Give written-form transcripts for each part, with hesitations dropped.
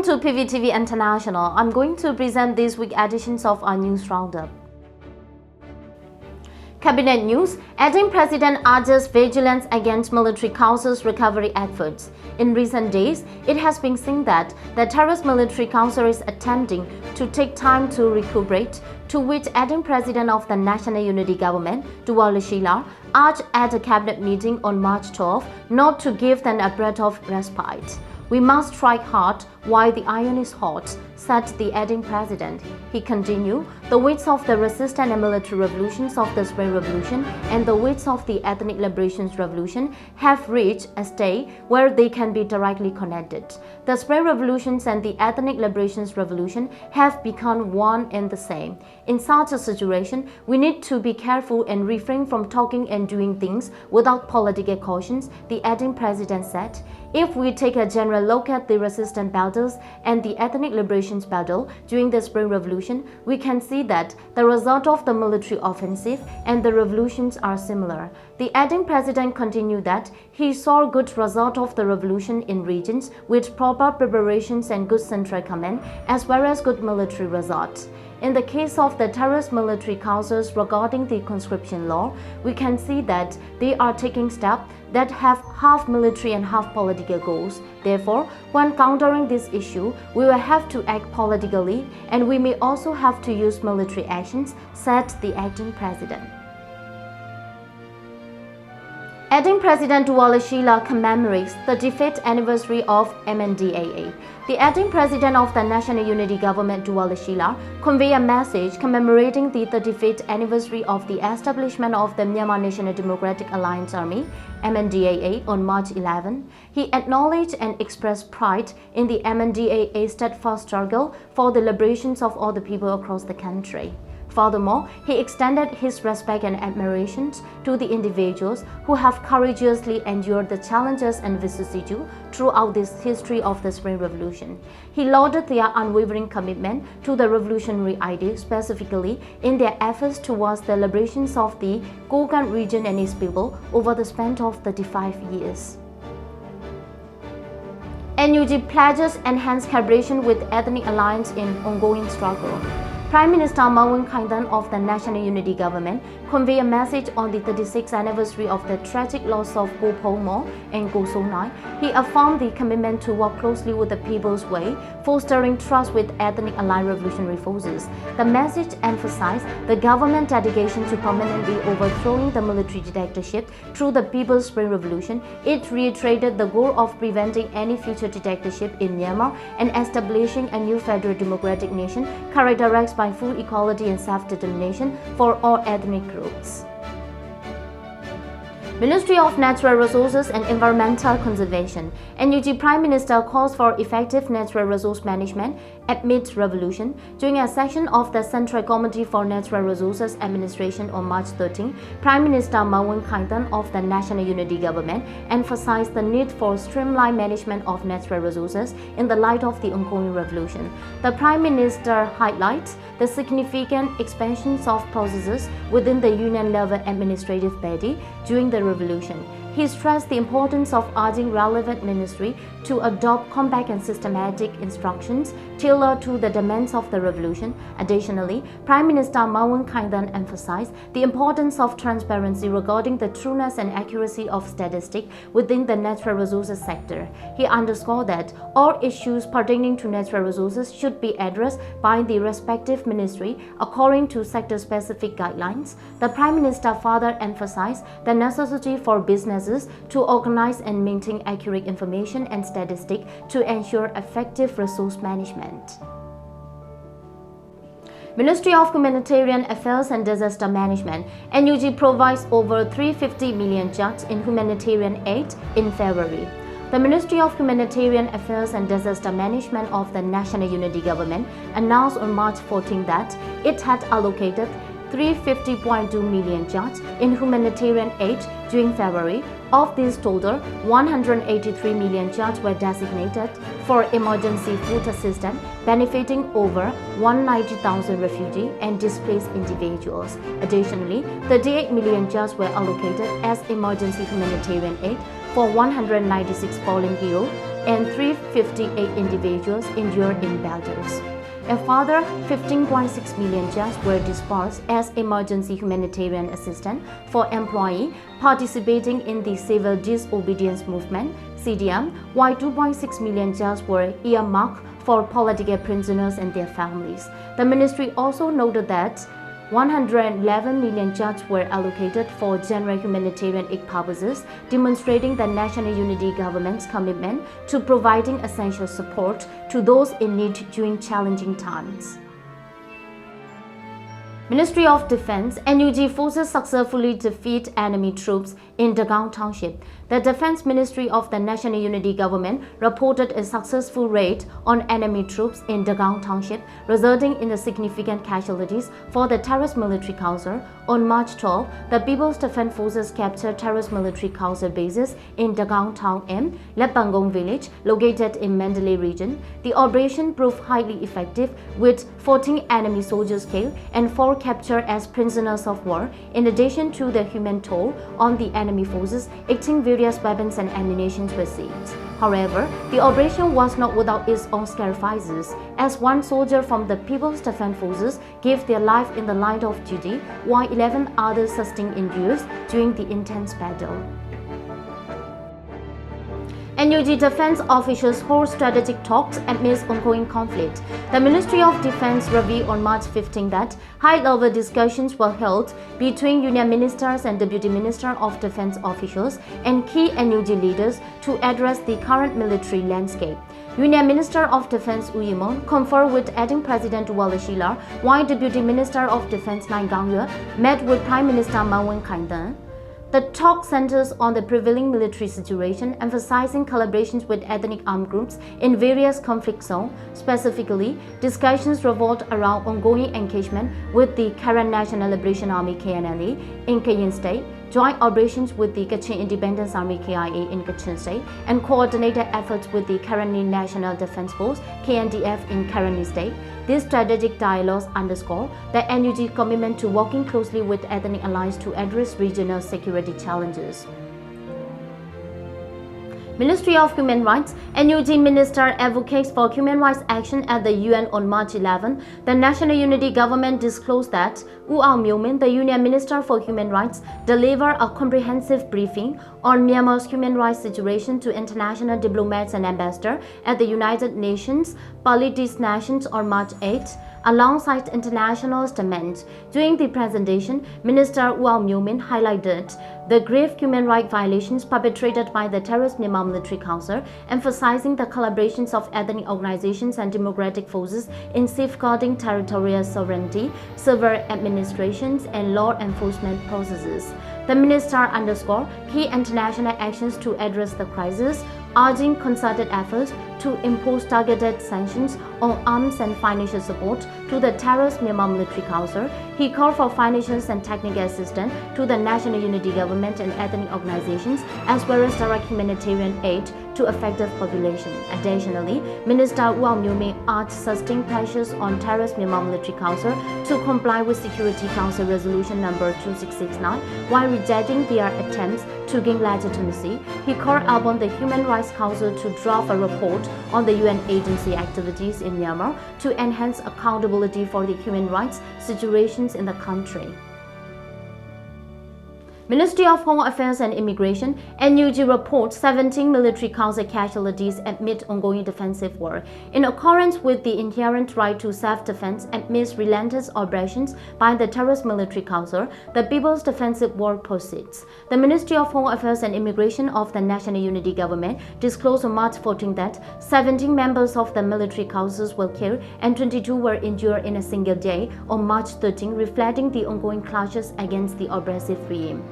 Welcome to PVTV International. I'm going to present this week's editions of our news roundup. Cabinet news: Acting President urges vigilance against military council's recovery efforts. In recent days, it has been seen that the terrorist military council is attempting to take time to recuperate, to which Acting President of the National Unity Government, Duwa urged at a cabinet meeting on March 12 not to give them a breath of respite. "We must strike hard while the iron is hot," said the acting president. He continued, "The weights of the resistance and military revolutions of the Spring Revolution and the weights of the Ethnic Liberations Revolution have reached a stage where they can be directly connected. The Spring Revolutions and the Ethnic Liberations Revolution have become one and the same. In such a situation, we need to be careful and refrain from talking and doing things without political cautions," the acting president said. "If we take a general look at the resistance battles and the ethnic liberations battle during the Spring Revolution, we can see that the result of the military offensive and the revolutions are similar." The acting president continued that he saw good result of the revolution in regions with proper preparations and good central command, as well as good military results. In the case of the terrorist military councils regarding the conscription law, we can see that they are taking steps that have half military and half political goals. Therefore, when countering this issue, we will have to act politically, and we may also have to use military actions, said the acting president. Acting President Duwa commemorates the 35th anniversary of MNDAA. The acting president of the National Unity Government, Duwa, conveyed a message commemorating the 35th anniversary of the establishment of the Myanmar National Democratic Alliance Army, MNDAA, on March 11. He acknowledged and expressed pride in the MNDAA's steadfast struggle for the liberations of all the people across the country. Furthermore, he extended his respect and admiration to the individuals who have courageously endured the challenges and vicissitudes throughout this history of the Spring Revolution. He lauded their unwavering commitment to the revolutionary ideal, specifically in their efforts towards the liberations of the Tagaung region and its people over the span of 35 years. NUG pledges enhanced collaboration with ethnic alliance in ongoing struggle. Prime Minister of the National Unity Government conveyed a message on the 36th anniversary of the tragic loss of Go Mo and Go Sonai. He affirmed the commitment to work closely with the People's Way, fostering trust with ethnic allied revolutionary forces. The message emphasized the government's dedication to permanently overthrowing the military dictatorship through the People's Spring Revolution. It reiterated the goal of preventing any future dictatorship in Myanmar and establishing a new federal democratic nation characterized by full equality and self-determination for all ethnic groups. Ministry of Natural Resources and Environmental Conservation. NUG Prime Minister calls for effective natural resource management amidst revolution. During a session of the Central Committee for Natural Resources Administration on March 13, Prime Minister of the National Unity Government emphasized the need for streamlined management of natural resources in the light of the ongoing revolution. The Prime Minister highlights the significant expansions of processes within the union-level administrative body during the revolution. He stressed the importance of urging relevant ministry to adopt compact and systematic instructions tailored to the demands of the revolution. Additionally, Prime Minister emphasized the importance of transparency regarding the trueness and accuracy of statistics within the natural resources sector. He underscored that all issues pertaining to natural resources should be addressed by the respective ministry according to sector-specific guidelines. The Prime Minister further emphasized the necessity for businesses to organize and maintain accurate information and statistics to ensure effective resource management. Ministry of Humanitarian Affairs and Disaster Management. NUG provides over 350 million kyats in humanitarian aid in February. The Ministry of Humanitarian Affairs and Disaster Management of the National Unity Government announced on March 14 that it had allocated 350.2 million kyats in humanitarian aid during February. Of this total, 183 million kyats were designated for emergency food assistance, benefiting over 190,000 refugees and displaced individuals. Additionally, 38 million kyats were allocated as emergency humanitarian aid for 196 fallen heroes and 358 individuals injured in battles. A further 15.6 million Kyats were disbursed as emergency humanitarian assistance for employees participating in the civil disobedience movement (CDM), while 2.6 million Kyats were earmarked for political prisoners and their families. The ministry also noted that 111 million Kyats were allocated for general humanitarian aid purposes, demonstrating the National Unity Government's commitment to providing essential support to those in need during challenging times. Ministry of Defense, NUG forces successfully defeat enemy troops in Tagaung Township. The Defense Ministry of the National Unity Government reported a successful raid on enemy troops in Tagaung Township, resulting in the significant casualties for the terrorist military council. On March 12, the People's Defense Forces captured terrorist military council bases in Tagaung Town and Tagaung village, located in Mandalay region. The operation proved highly effective, with 14 enemy soldiers killed and 4 captured as prisoners of war. In addition to the human toll on the enemy forces, 18 various weapons and ammunition were seized. However, the operation was not without its own sacrifices, as 1 soldier from the People's Defense Forces gave their life in the line of duty, while 11 others sustained injuries during the intense battle. NUG defense officials hold strategic talks amidst ongoing conflict. The Ministry of Defense revealed on March 15 that high-level discussions were held between Union Ministers and Deputy Minister of Defense officials and key NUG leaders to address the current military landscape. Union Minister of Defense Uyimon conferred with Acting President Duwa, while Deputy Minister of Defense Tagaung met with Prime Minister Kaitan. The talk centers on the prevailing military situation, emphasizing collaborations with ethnic armed groups in various conflict zones. Specifically, discussions revolved around ongoing engagement with the Karen National Liberation Army (KNLA) in Kayin State, joint operations with the Kachin Independence Army (KIA) in Kachin State, and coordinated efforts with the Karen National Defense Force (KNDF) in Karen State. These strategic dialogues underscore the NUG commitment to working closely with ethnic allies to address regional security challenges. Ministry of Human Rights, NUG Minister advocates for human rights action at the UN on March 11. The National Unity Government disclosed that Myomin, the Union Minister for Human Rights, delivered a comprehensive briefing on Myanmar's human rights situation to international diplomats and ambassadors at the United Nations Politis Nations on March 8. Alongside international demands. During the presentation, Minister Myomin highlighted the grave human rights violations perpetrated by the terrorist Myanmar Military Council, emphasizing the collaborations of ethnic organizations and democratic forces in safeguarding territorial sovereignty, civil administrations, and law enforcement processes. The minister underscored key international actions to address the crisis, urging concerted efforts to impose targeted sanctions on arms and financial support to the terrorist Myanmar Military Council. He called for financial and technical assistance to the National Unity Government and ethnic organizations, as well as direct humanitarian aid to affected populations. Additionally, Minister Myomin urged sustained pressures on terrorist Myanmar Military Council to comply with Security Council Resolution number 2669 while rejecting their attempts to gain legitimacy. He called upon the Human Rights Council to draft a report on the UN agency activities in Myanmar to enhance accountability for the human rights situations in the country. Ministry of Home Affairs and Immigration, NUG reports 17 military council casualties amid ongoing defensive war. In accordance with the inherent right to self-defense amidst relentless operations by the terrorist military council, the People's Defensive War proceeds. The Ministry of Home Affairs and Immigration of the National Unity Government disclosed on March 14 that 17 members of the military councils were killed and 22 were injured in a single day on March 13, reflecting the ongoing clashes against the oppressive regime.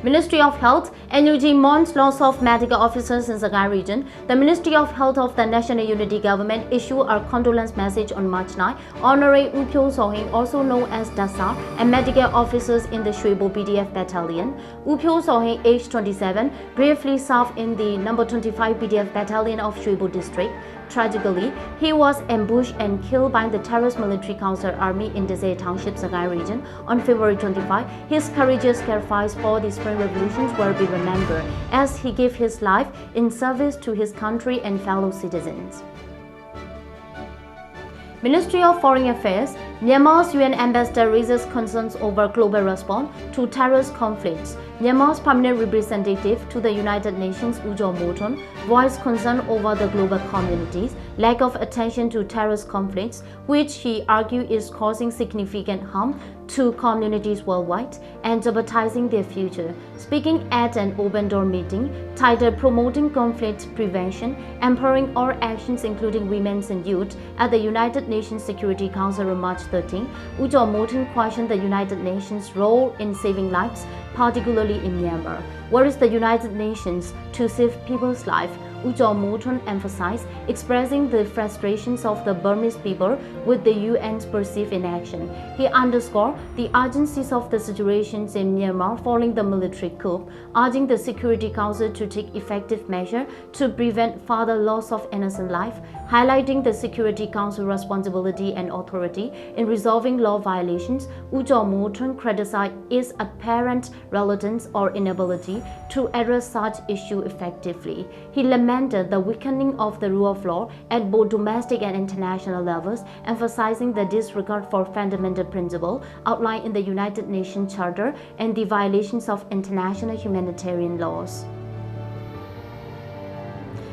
Ministry of Health, NUG mourns loss of medical officers in Sagai region. The Ministry of Health of the National Unity Government issued a condolence message on March 9, honoring Upyo Sohing, also known as Dasa, and medical officers in the Shwebo PDF Battalion. Upyo Sohing, aged 27, briefly served in the No. 25 PDF Battalion of Shwebo District. Tragically, he was ambushed and killed by the terrorist military Council Army in the Township, Sagai region on February 25. His courageous sacrifice for the Spring Revolutions will be remembered as he gave his life in service to his country and fellow citizens. Ministry of Foreign Affairs, Myanmar's UN ambassador raises concerns over global response to terrorist conflicts. Myanmar's permanent representative to the United Nations, Ujo Moton, voiced concern over the global community's lack of attention to terrorist conflicts, which he argued is causing significant harm to communities worldwide and jeopardizing their future. Speaking at an open-door meeting titled Promoting Conflict Prevention, Empowering All Actions including Women and Youth at the United Nations Security Council on March 13, Ujo Moton questioned the United Nations' role in saving lives, particularly in Myanmar. What is the United Nations to save people's life? Ujo Moton emphasized, expressing the frustrations of the Burmese people with the UN's perceived inaction. He underscored the urgencies of the situations in Myanmar following the military coup, urging the Security Council to take effective measures to prevent further loss of innocent life, highlighting the Security Council's responsibility and authority in resolving law violations. Ujo Moton criticized its apparent reluctance or inability to address such issues effectively. He lamented the weakening of the rule of law at both domestic and international levels, emphasizing the disregard for fundamental principles outlined in the United Nations Charter and the violations of international humanitarian laws.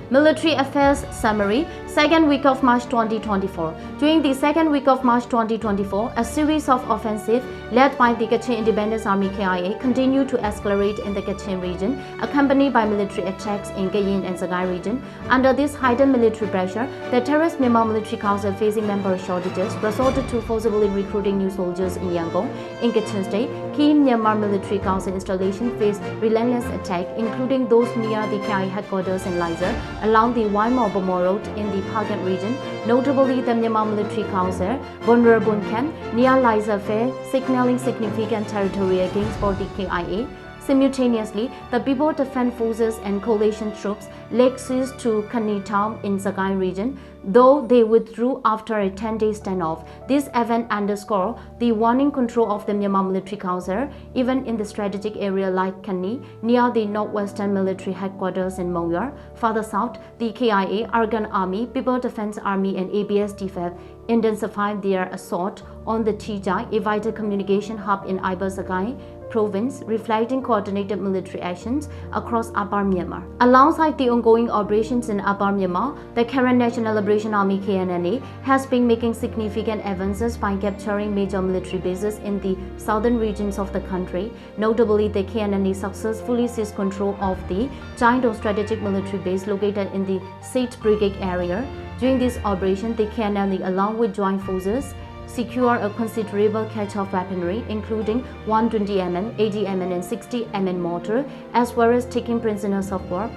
Military Affairs Summary, second week of March 2024. During the second week of March 2024, a series of offensives led by the Kachin Independence Army KIA continued to escalate in the Kachin region, accompanied by military attacks in Kayin and Sagai region. Under this heightened military pressure, the terrorist Myanmar Military Council, facing member shortages, resorted to forcibly recruiting new soldiers in Yangon. In Kachin State, key Myanmar Military Council installations faced relentless attacks, including those near the KIA headquarters in Lizer, along the Waimau-Bomo Road in the Pagat region, notably the Myanmar Military Council, Bonrabun Camp, near Lizer Fair, signaling significant territorial gains for the KIA. Simultaneously, the People Defense Forces and coalition troops laid siege to Kani town in Sagai region, though they withdrew after a 10-day standoff. This event underscored the warning control of the Myanmar Military Council, even in the strategic area like Kani, near the Northwestern Military Headquarters in Mongyar. Further south, the KIA, Argan Army, People Defense Army and ABSDF intensified their assault on the Tijai, a vital communication hub in Iber Sagai province, reflecting coordinated military actions across Upper Myanmar. Alongside the ongoing operations in Upper Myanmar, the current National Liberation Army KNLA has been making significant advances by capturing major military bases in the southern regions of the country. Notably, the KNLA successfully seized control of the Jaindong strategic military base located in the 6th Brigade area. During this operation, the KNLA, along with joint forces, secure a considerable catch of weaponry, including 120mm, 80mm and 60mm mortar, as well as taking prisoners of war.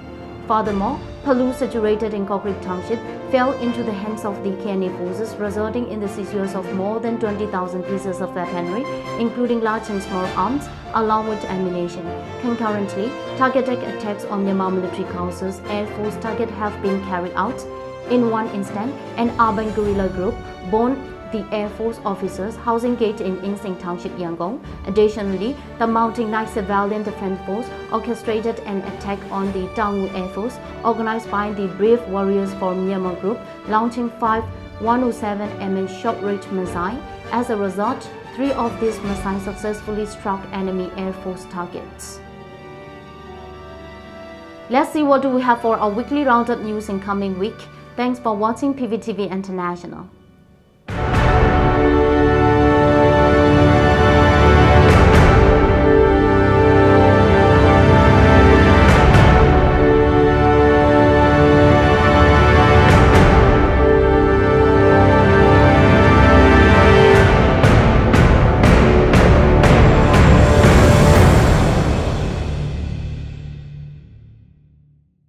Furthermore, Palu, situated in Kokrik Township, fell into the hands of the KNA forces, resulting in the seizure of more than 20,000 pieces of weaponry, including large and small arms, along with ammunition. Concurrently, targeted attacks on Myanmar Military Council's Air Force target have been carried out. In one instance, an urban guerrilla group burned the Air Force officers' housing gate in Insing Township, Yangon. Additionally, the Mountain Night Civilian Defense Force orchestrated an attack on the Tagaung Air Force, organized by the Brave Warriors for Myanmar group, launching 5 107mm short-range missiles. As a result, 3 of these missiles successfully struck enemy Air Force targets. Let's see what do we have for our weekly roundup news in coming week. Thanks for watching PVTV International.